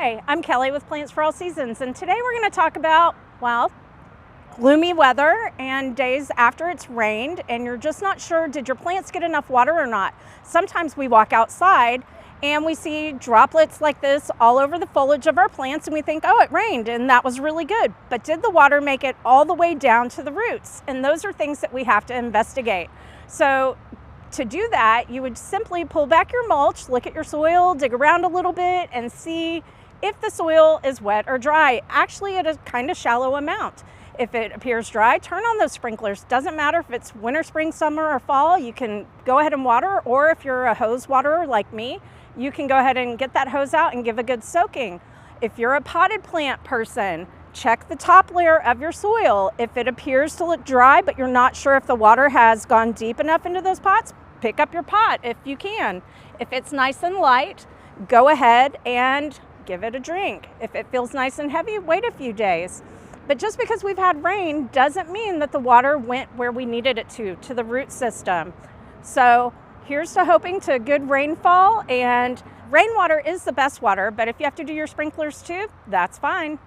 Hi, I'm Kelly with Plants for All Seasons, and today we're going to talk about, well, gloomy weather and days after it's rained and you're just not sure, did your plants get enough water or not? Sometimes we walk outside and we see droplets like this all over the foliage of our plants and we think, oh, it rained and that was really good. But did the water make it all the way down to the roots? And those are things that we have to investigate. So to do that, you would simply pull back your mulch, look at your soil, dig around a little bit and see if the soil is wet or dry, actually at a kind of shallow amount. If it appears dry, turn on those sprinklers. Doesn't matter if it's winter, spring, summer, or fall, you can go ahead and water, or if you're a hose waterer like me, you can go ahead and get that hose out and give a good soaking. If you're a potted plant person, check the top layer of your soil. If it appears to look dry, but you're not sure if the water has gone deep enough into those pots, pick up your pot if you can. If it's nice and light, go ahead and give it a drink. If it feels nice and heavy, wait a few days. But just because we've had rain doesn't mean that the water went where we needed it to the root system. So here's to hoping to good rainfall, and rainwater is the best water, but if you have to do your sprinklers too, that's fine.